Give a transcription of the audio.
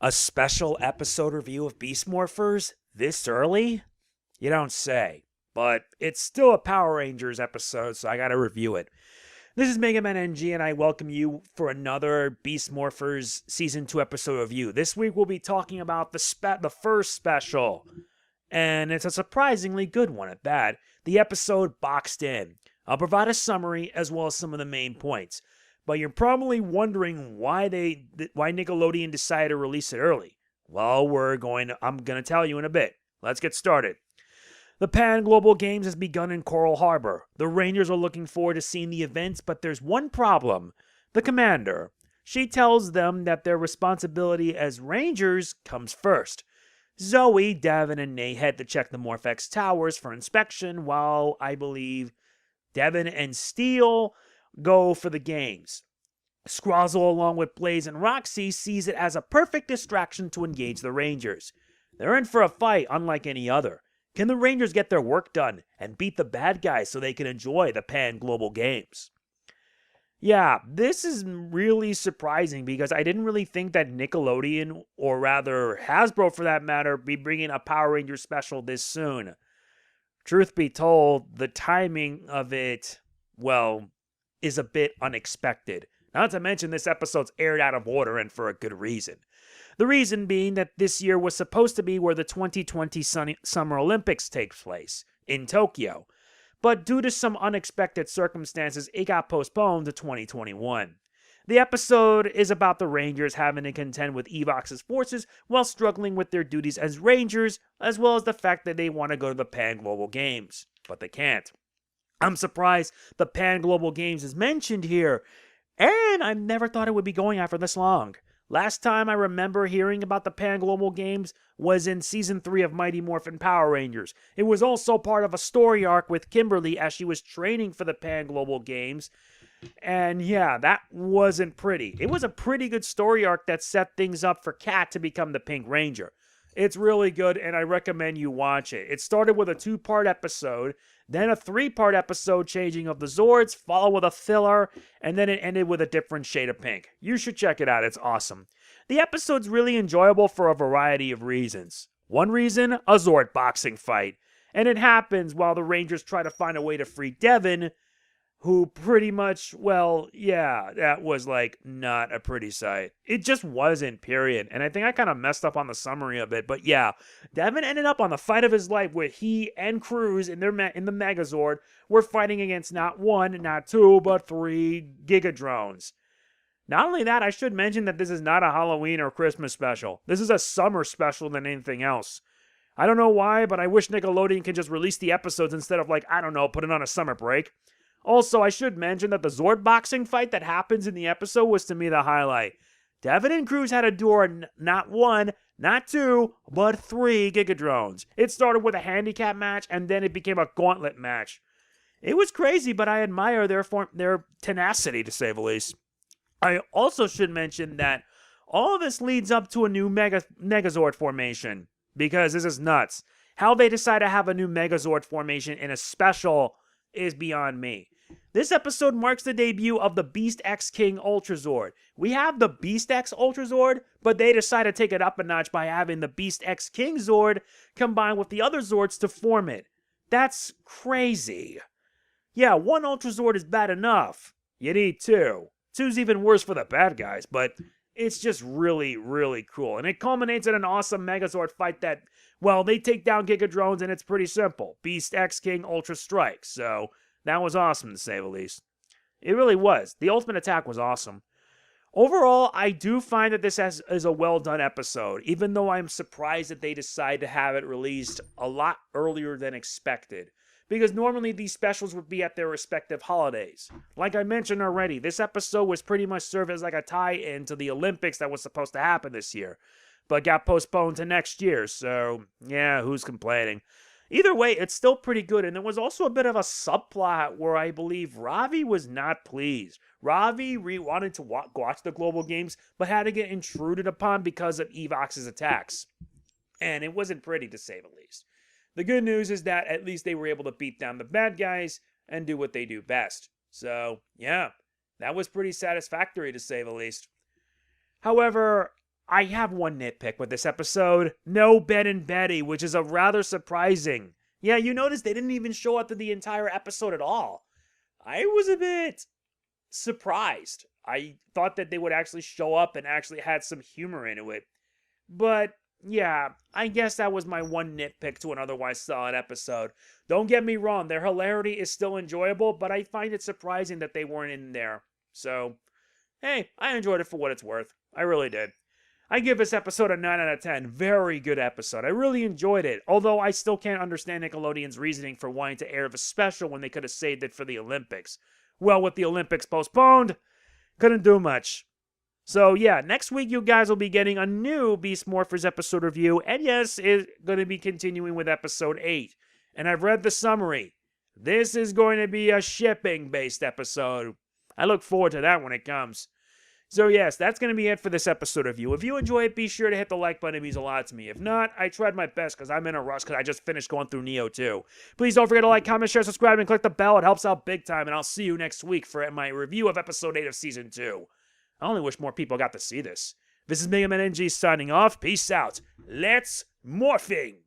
A special episode review of Beast Morphers this early? You don't say. But it's still a Power Rangers episode, so I gotta review it. This is MegamanNG, and I welcome you for another Beast Morphers Season 2 episode review. This week we'll be talking about the first special, and it's a surprisingly good one at that. The episode Boxed In. I'll provide a summary as well as some of the main points. But you're probably wondering why Nickelodeon decided to release it early. Well, I'm gonna tell you in a bit. Let's get started. The Pan Global Games has begun in Coral Harbor. The Rangers are looking forward to seeing the events, but there's one problem. The commander. She tells them that their responsibility as Rangers comes first. Zoe, Devin, and Nate head to check the Morph-X towers for inspection, while I believe Devin and Steel go for the games. Scrozzle, along with Blaze and Roxy, sees it as a perfect distraction to engage the Rangers. They're in for a fight unlike any other. Can the Rangers get their work done and beat the bad guys so they can enjoy the Pan Global Games? Yeah, this is really surprising because I didn't really think that Nickelodeon, or rather Hasbro for that matter, be bringing a Power Rangers special this soon. Truth be told, the timing of it, well, is a bit unexpected. Not to mention this episode's aired out of order and for a good reason. The reason being that this year was supposed to be where the 2020 Summer Olympics takes place, in Tokyo. But due to some unexpected circumstances, it got postponed to 2021. The episode is about the Rangers having to contend with Evox's forces while struggling with their duties as Rangers, as well as the fact that they want to go to the Pan Global Games, but they can't. I'm surprised the Pan Global Games is mentioned here, and I never thought it would be going on for this long. Last time I remember hearing about the Pan Global Games was in Season 3 of Mighty Morphin Power Rangers. It was also part of a story arc with Kimberly as she was training for the Pan Global Games. And yeah, that wasn't pretty. It was a pretty good story arc that set things up for Kat to become the Pink Ranger. It's really good, and I recommend you watch it. It started with a 2-part episode, then a 3-part episode changing of the Zords, followed with a filler, and then it ended with a different shade of pink. You should check it out, it's awesome. The episode's really enjoyable for a variety of reasons. One reason, a Zord boxing fight. And it happens while the Rangers try to find a way to free Devin, who pretty much, well, yeah, that was like not a pretty sight. It just wasn't, period. And I think I kind of messed up on the summary of it, but yeah, Devin ended up on the fight of his life where he and Cruz in the Megazord were fighting against not one, not two, but 3 Gigadrones. Not only that, I should mention that this is not a Halloween or Christmas special. This is a summer special than anything else. I don't know why, but I wish Nickelodeon could just release the episodes instead of, like, I don't know, put it on a summer break. Also, I should mention that the Zord boxing fight that happens in the episode was to me the highlight. Devin and Cruz had to endure not 1, not 2, but 3 Gigadrones. It started with a handicap match, and then it became a gauntlet match. It was crazy, but I admire their tenacity, to say the least. I also should mention that all of this leads up to a new Megazord Formation, because this is nuts. How they decide to have a new Megazord Formation in a special is beyond me. This episode marks the debut of the Beast-X King Ultrazord. We have the Beast-X Ultrazord, but they decide to take it up a notch by having the Beast-X King Zord combined with the other Zords to form it. That's crazy. Yeah, 1 Ultrazord is bad enough. You need 2. 2's even worse for the bad guys, but it's just really, really cool. And it culminates in an awesome Megazord fight that, well, they take down Gigadrones and it's pretty simple. Beast-X King Ultra Strike, so that was awesome to say the least. It really was. The ultimate attack was awesome. Overall, I do find that this is a well-done episode, even though I'm surprised that they decide to have it released a lot earlier than expected. Because normally these specials would be at their respective holidays. Like I mentioned already, this episode was pretty much served as like a tie-in to the Olympics that was supposed to happen this year, but got postponed to next year, so yeah, who's complaining? Either way, it's still pretty good, and there was also a bit of a subplot where I believe Ravi was not pleased. Ravi wanted to watch the Global Games, but had to get intruded upon because of Evox's attacks. And it wasn't pretty, to say the least. The good news is that at least they were able to beat down the bad guys and do what they do best. So, yeah, that was pretty satisfactory, to say the least. However, I have one nitpick with this episode. No Ben and Betty, which is a rather surprising. Yeah, you notice they didn't even show up to the entire episode at all. I was a bit surprised. I thought that they would actually show up and actually had some humor into it. But yeah, I guess that was my one nitpick to an otherwise solid episode. Don't get me wrong, their hilarity is still enjoyable, but I find it surprising that they weren't in there. So, hey, I enjoyed it for what it's worth. I really did. I give this episode a 9 out of 10. Very good episode. I really enjoyed it. Although I still can't understand Nickelodeon's reasoning for wanting to air the special when they could have saved it for the Olympics. Well, with the Olympics postponed, couldn't do much. So yeah, next week you guys will be getting a new Beast Morphers episode review. And yes, it's going to be continuing with episode 8. And I've read the summary. This is going to be a shipping-based episode. I look forward to that when it comes. So yes, that's going to be it for this episode review. If you enjoy it, be sure to hit the like button. It means a lot to me. If not, I tried my best because I'm in a rush because I just finished going through Neo 2. Please don't forget to like, comment, share, subscribe, and click the bell. It helps out big time, and I'll see you next week for my review of episode 8 of season 2. I only wish more people got to see this. This is MegamanNG signing off. Peace out. Let's morphing!